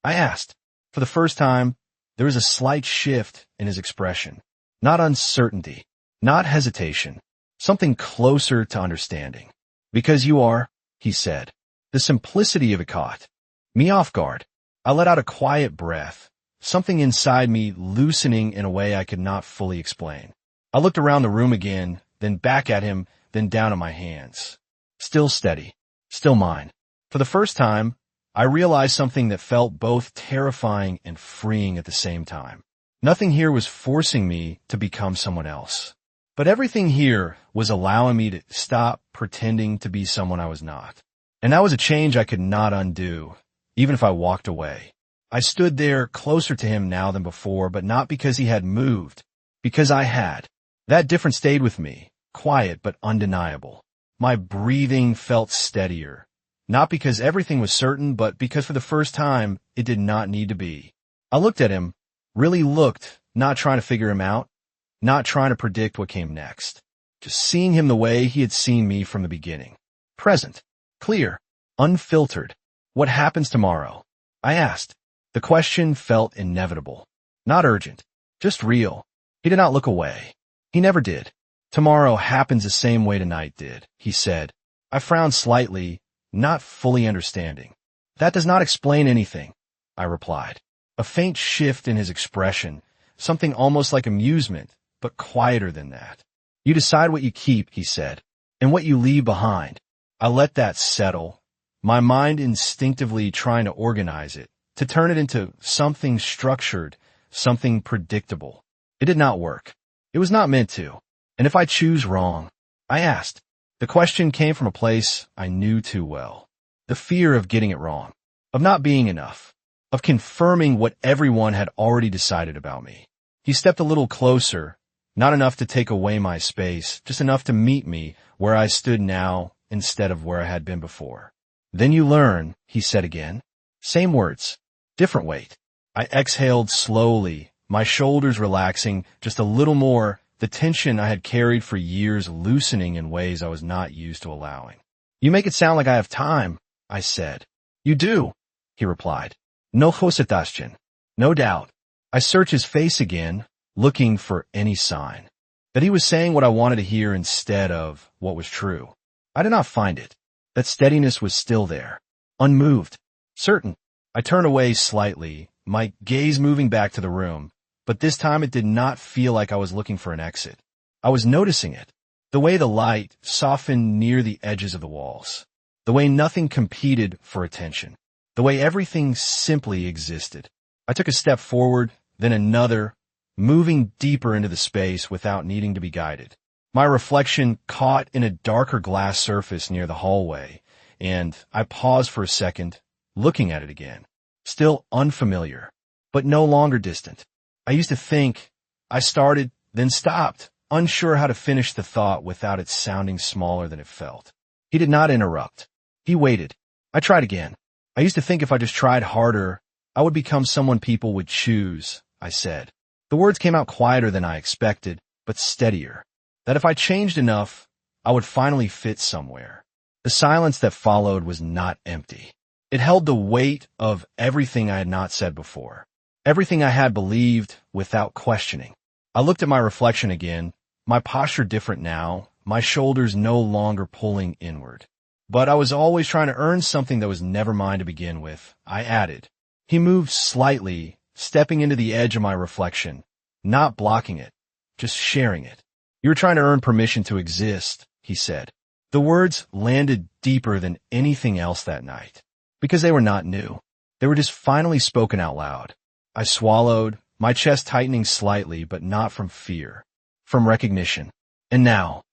I asked. For the first time, there was a slight shift in his expression. Not uncertainty, not hesitation, something closer to understanding. Because you are, he said. The simplicity of it caught me off guard. I let out a quiet breath, something inside me loosening in a way I could not fully explain. I looked around the room again, then back at him, then down at my hands. Still steady, still mine. For the first time, I realized something that felt both terrifying and freeing at the same time. Nothing here was forcing me to become someone else. But everything here was allowing me to stop pretending to be someone I was not. And that was a change I could not undo, even if I walked away. I stood there closer to him now than before, but not because he had moved, because I had. That difference stayed with me, quiet but undeniable. My breathing felt steadier, not because everything was certain, but because for the first time, it did not need to be. I looked at him, really looked, not trying to figure him out, not trying to predict what came next. Just seeing him the way he had seen me from the beginning. Present, clear, unfiltered. What happens tomorrow? I asked. The question felt inevitable, not urgent, just real. He did not look away. He never did. Tomorrow happens the same way tonight did, he said. I frowned slightly, not fully understanding. That does not explain anything, I replied. A faint shift in his expression, something almost like amusement, but quieter than that. You decide what you keep, he said, and what you leave behind. I let that settle, my mind instinctively trying to organize it, to turn it into something structured, something predictable. It did not work. It was not meant to. And if I choose wrong? I asked. The question came from a place I knew too well. The fear of getting it wrong, of not being enough, of confirming what everyone had already decided about me. He stepped a little closer, not enough to take away my space, just enough to meet me where I stood now instead of where I had been before. Then you learn, he said again. Same words, different weight. I exhaled slowly, my shoulders relaxing just a little more, the tension I had carried for years loosening in ways I was not used to allowing. You make it sound like I have time, I said. You do, he replied. No hositashchen. No doubt. I searched his face again, looking for any sign that he was saying what I wanted to hear instead of what was true. I did not find it. That steadiness was still there, unmoved, certain. I turned away slightly, my gaze moving back to the room, but this time it did not feel like I was looking for an exit. I was noticing it, the way the light softened near the edges of the walls, the way nothing competed for attention, the way everything simply existed. I took a step forward, then another, moving deeper into the space without needing to be guided. My reflection caught in a darker glass surface near the hallway, and I paused for a second, looking at it again. Still unfamiliar, but no longer distant. I used to think. I started, then stopped, unsure how to finish the thought without it sounding smaller than it felt. He did not interrupt. He waited. I tried again. I used to think if I just tried harder, I would become someone people would choose, I said. The words came out quieter than I expected, but steadier. That if I changed enough, I would finally fit somewhere. The silence that followed was not empty. It held the weight of everything I had not said before. Everything I had believed without questioning. I looked at my reflection again, my posture different now, my shoulders no longer pulling inward. But I was always trying to earn something that was never mine to begin with, I added. He moved slightly, stepping into the edge of my reflection, not blocking it, just sharing it. You were trying to earn permission to exist, he said. The words landed deeper than anything else that night, because they were not new. They were just finally spoken out loud. I swallowed, my chest tightening slightly, but not from fear, from recognition. And now?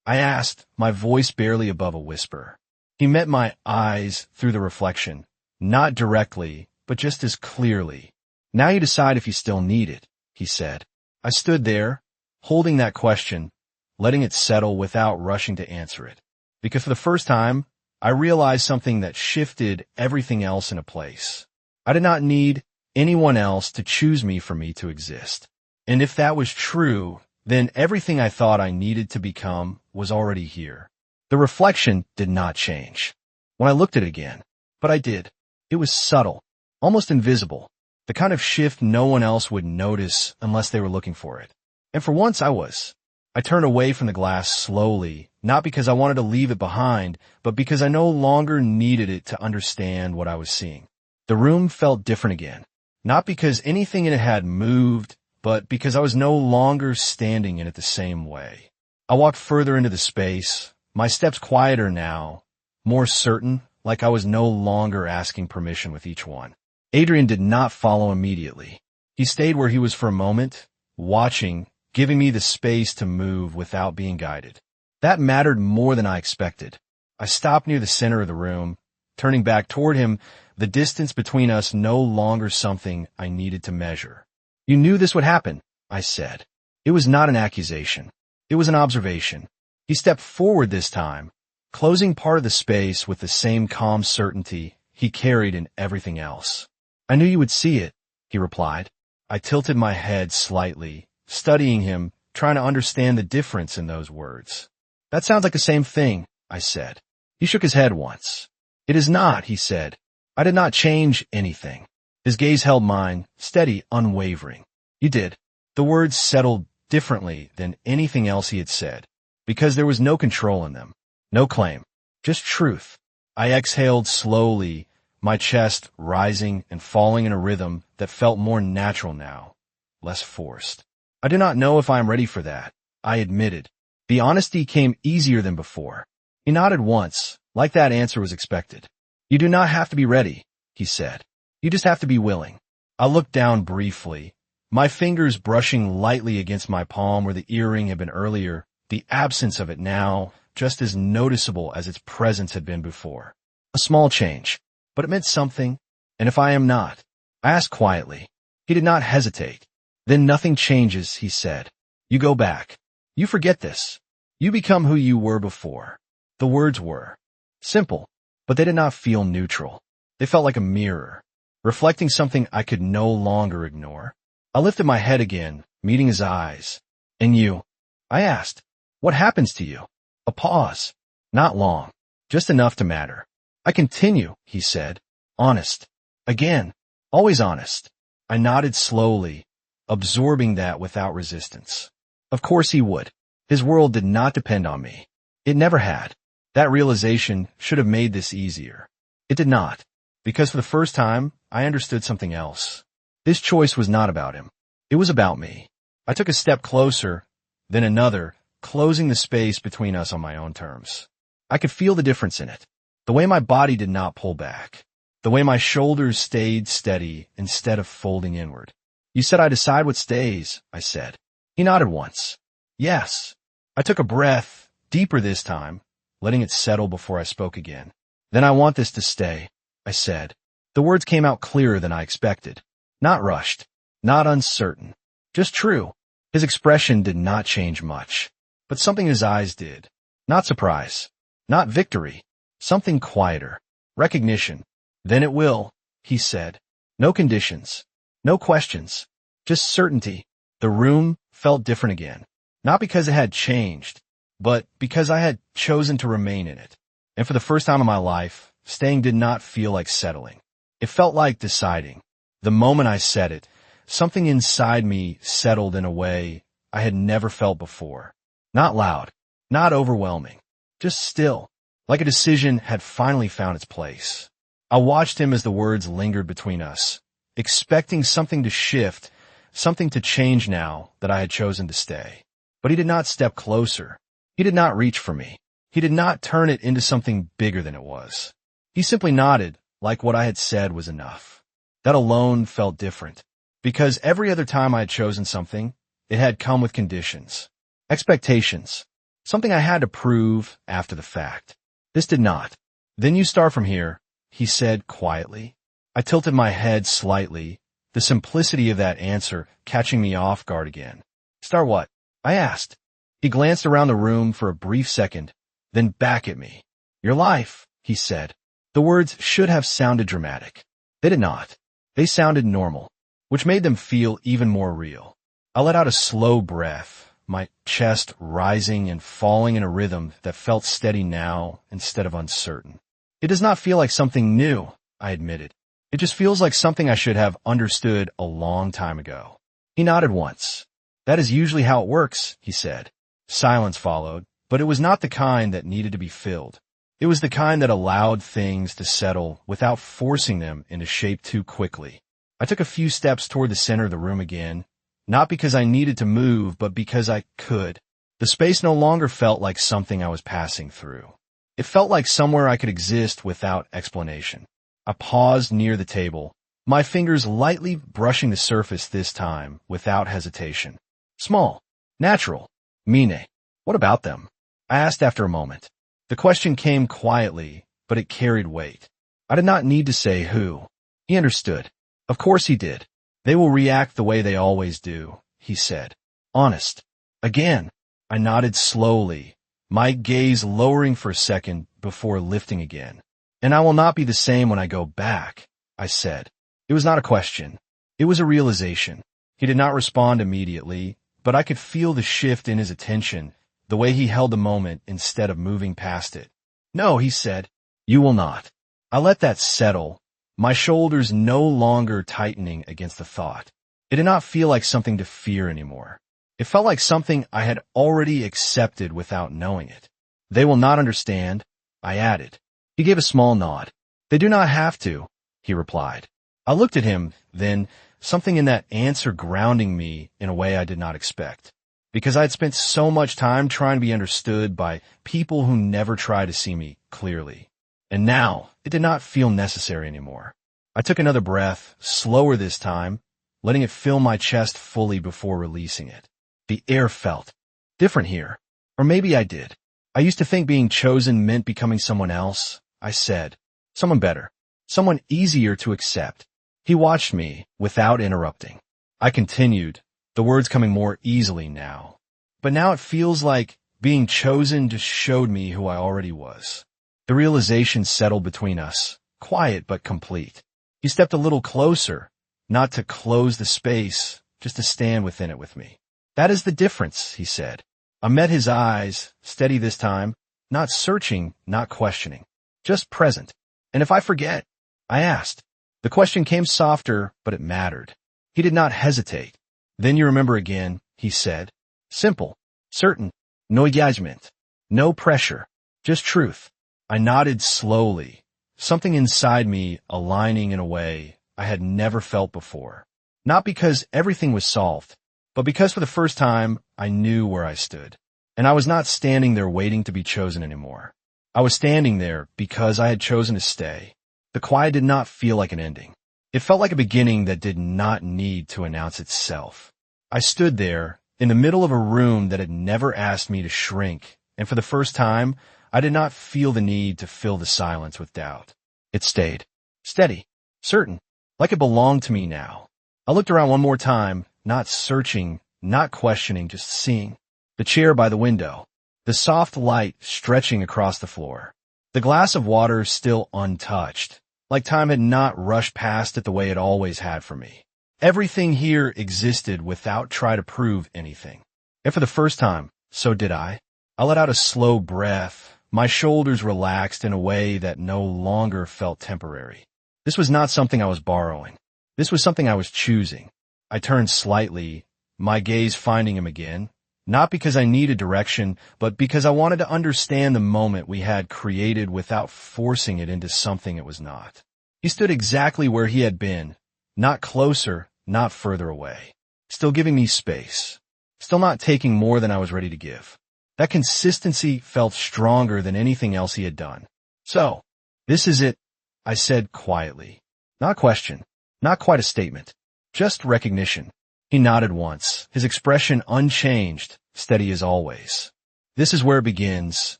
I asked, my voice barely above a whisper. He met my eyes through the reflection, not directly, but just as clearly. Now you decide if you still need it, he said. I stood there, holding that question, letting it settle without rushing to answer it. Because for the first time, I realized something that shifted everything else into place. I did not need anyone else to choose me for me to exist. And if that was true, then everything I thought I needed to become was already here. The reflection did not change when I looked at it again, but I did. It was subtle, almost invisible, the kind of shift no one else would notice unless they were looking for it. And for once I was. I turned away from the glass slowly, not because I wanted to leave it behind, but because I no longer needed it to understand what I was seeing. The room felt different again, not because anything in it had moved, but because I was no longer standing in it the same way. I walked further into the space, my steps quieter now, more certain, like I was no longer asking permission with each one. Adrian did not follow immediately. He stayed where he was for a moment, watching, giving me the space to move without being guided. That mattered more than I expected. I stopped near the center of the room, turning back toward him, the distance between us no longer something I needed to measure. You knew this would happen, I said. It was not an accusation. It was an observation. He stepped forward this time, closing part of the space with the same calm certainty he carried in everything else. I knew you would see it, he replied. I tilted my head slightly, studying him, trying to understand the difference in those words. That sounds like the same thing, I said. He shook his head once. It is not, he said. I did not change anything. His gaze held mine, steady, unwavering. You did. The words settled differently than anything else he had said, because there was no control in them, no claim, just truth. I exhaled slowly, my chest rising and falling in a rhythm that felt more natural now, less forced. I do not know if I am ready for that, I admitted. The honesty came easier than before. He nodded once, like that answer was expected. You do not have to be ready, he said. You just have to be willing. I looked down briefly, my fingers brushing lightly against my palm where the earring had been earlier, the absence of it now just as noticeable as its presence had been before. A small change, but it meant something. And if I am not? I asked quietly. He did not hesitate. Then nothing changes, he said. You go back. You forget this. You become who you were before. The words were simple, but they did not feel neutral. They felt like a mirror, reflecting something I could no longer ignore. I lifted my head again, meeting his eyes. And you? I asked. What happens to you? A pause. Not long. Just enough to matter. I continue, he said. Honest. Again. Always honest. I nodded slowly, absorbing that without resistance. Of course he would. His world did not depend on me. It never had. That realization should have made this easier. It did not, because for the first time, I understood something else. This choice was not about him. It was about me. I took a step closer, then another, closing the space between us on my own terms. I could feel the difference in it. The way my body did not pull back. The way my shoulders stayed steady instead of folding inward. You said I decide what stays, I said. He nodded once. Yes. I took a breath, deeper this time, letting it settle before I spoke again. Then I want this to stay, I said. The words came out clearer than I expected. Not rushed, not uncertain, just true. His expression did not change much, but something in his eyes did. Not surprise, not victory, something quieter, recognition. Then it will, he said. No conditions, no questions, just certainty. The room felt different again, not because it had changed, but because I had chosen to remain in it. And for the first time in my life, staying did not feel like settling. It felt like deciding. The moment I said it, something inside me settled in a way I had never felt before. Not loud, not overwhelming, just still, like a decision had finally found its place. I watched him as the words lingered between us, expecting something to shift, something to change now that I had chosen to stay. But he did not step closer. He did not reach for me. He did not turn it into something bigger than it was. He simply nodded, like what I had said was enough. That alone felt different, because every other time I had chosen something, it had come with conditions, expectations, something I had to prove after the fact. This did not. Then you start from here, he said quietly. I tilted my head slightly, the simplicity of that answer catching me off guard again. Start what? I asked. He glanced around the room for a brief second, then back at me. Your life, he said. The words should have sounded dramatic. They did not. They sounded normal, which made them feel even more real. I let out a slow breath, my chest rising and falling in a rhythm that felt steady now instead of uncertain. It does not feel like something new, I admitted. It just feels like something I should have understood a long time ago. He nodded once. That is usually how it works, he said. Silence followed, but it was not the kind that needed to be filled. It was the kind that allowed things to settle without forcing them into shape too quickly. I took a few steps toward the center of the room again, not because I needed to move, but because I could. The space no longer felt like something I was passing through. It felt like somewhere I could exist without explanation. I paused near the table, my fingers lightly brushing the surface this time without hesitation. Small, natural, mine. What about them? I asked after a moment. The question came quietly, but it carried weight. I did not need to say who. He understood. Of course he did. They will react the way they always do, he said. Honest. Again. I nodded slowly, my gaze lowering for a second before lifting again. And I will not be the same when I go back, I said. It was not a question. It was a realization. He did not respond immediately, but I could feel the shift in his attention, the way he held the moment instead of moving past it. No, he said. You will not. I let that settle, my shoulders no longer tightening against the thought. It did not feel like something to fear anymore. It felt like something I had already accepted without knowing it. They will not understand, I added. He gave a small nod. They do not have to, he replied. I looked at him, then, something in that answer grounding me in a way I did not expect. Because I had spent so much time trying to be understood by people who never try to see me clearly. And now, it did not feel necessary anymore. I took another breath, slower this time, letting it fill my chest fully before releasing it. The air felt different here. Or maybe I did. I used to think being chosen meant becoming someone else, I said. Someone better. Someone easier to accept. He watched me without interrupting. I continued, the words coming more easily now. But now it feels like being chosen just showed me who I already was. The realization settled between us, quiet but complete. He stepped a little closer, not to close the space, just to stand within it with me. That is the difference, he said. I met his eyes, steady this time, not searching, not questioning, just present. And if I forget, I asked. The question came softer, but it mattered. He did not hesitate. Then you remember again, he said. Simple, certain, no judgment, no pressure, just truth. I nodded slowly, something inside me aligning in a way I had never felt before. Not because everything was solved, but because for the first time I knew where I stood. And I was not standing there waiting to be chosen anymore. I was standing there because I had chosen to stay. The quiet did not feel like an ending. It felt like a beginning that did not need to announce itself. I stood there, in the middle of a room that had never asked me to shrink, and for the first time, I did not feel the need to fill the silence with doubt. It stayed. Steady. Certain. Like it belonged to me now. I looked around one more time, not searching, not questioning, just seeing. The chair by the window. The soft light stretching across the floor. The glass of water still untouched, like time had not rushed past it the way it always had for me. Everything here existed without trying to prove anything. And for the first time, so did I. I let out a slow breath. My shoulders relaxed in a way that no longer felt temporary. This was not something I was borrowing. This was something I was choosing. I turned slightly, my gaze finding him again, not because I needed direction, but because I wanted to understand the moment we had created without forcing it into something it was not. He stood exactly where he had been, not closer, not further away, still giving me space, still not taking more than I was ready to give. That consistency felt stronger than anything else he had done. So, this is it, I said quietly. Not question, not quite a statement, just recognition. He nodded once, his expression unchanged, steady as always. This is where it begins,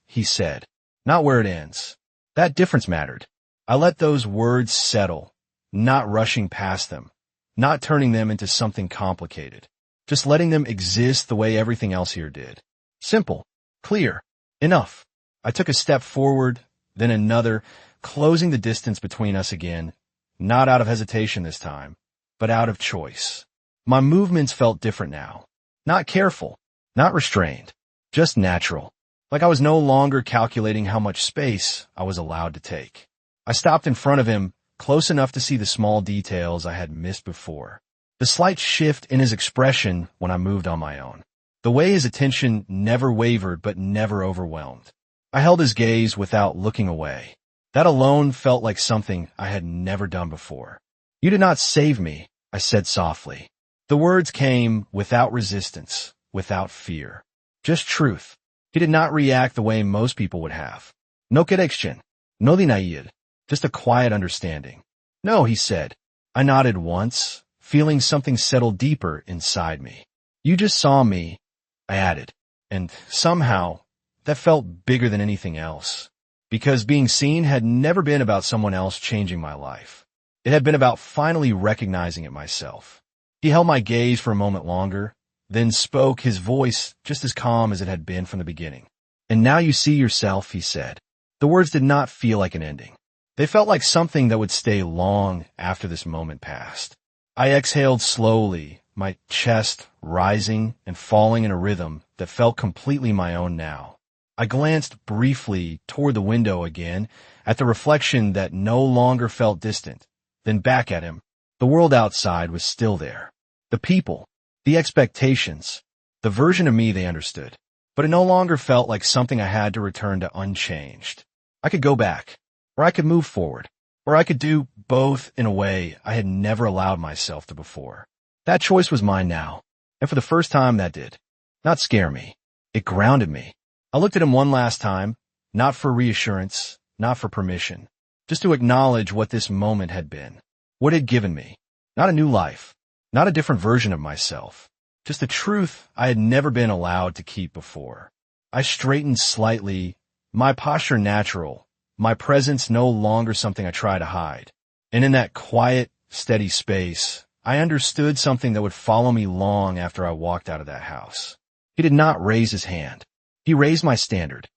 he said, not where it ends. That difference mattered. I let those words settle, not rushing past them, not turning them into something complicated, just letting them exist the way everything else here did. Simple, clear, enough. I took a step forward, then another, closing the distance between us again, not out of hesitation this time, but out of choice. My movements felt different now. Not careful, not restrained, just natural, like I was no longer calculating how much space I was allowed to take. I stopped in front of him, close enough to see the small details I had missed before. The slight shift in his expression when I moved on my own. The way his attention never wavered but never overwhelmed. I held his gaze without looking away. That alone felt like something I had never done before. You did not save me, I said softly. The words came without resistance, without fear. Just truth. He did not react the way most people would have. No connection. No denied. Just a quiet understanding. No, he said. I nodded once, feeling something settle deeper inside me. You just saw me, I added. And somehow, that felt bigger than anything else. Because being seen had never been about someone else changing my life. It had been about finally recognizing it myself. He held my gaze for a moment longer, then spoke, his voice just as calm as it had been from the beginning. And now you see yourself, he said. The words did not feel like an ending. They felt like something that would stay long after this moment passed. I exhaled slowly, my chest rising and falling in a rhythm that felt completely my own now. I glanced briefly toward the window again, at the reflection that no longer felt distant, then back at him. The world outside was still there. The people, the expectations, the version of me they understood. But it no longer felt like something I had to return to unchanged. I could go back, or I could move forward, or I could do both in a way I had never allowed myself to before. That choice was mine now, and for the first time that did. Not scare me. It grounded me. I looked at him one last time, not for reassurance, not for permission, just to acknowledge what this moment had been, what it had given me. Not a new life, not a different version of myself, just a truth I had never been allowed to keep before. I straightened slightly, my posture natural, my presence no longer something I try to hide. And in that quiet, steady space, I understood something that would follow me long after I walked out of that house. He did not raise his hand. He raised my standard.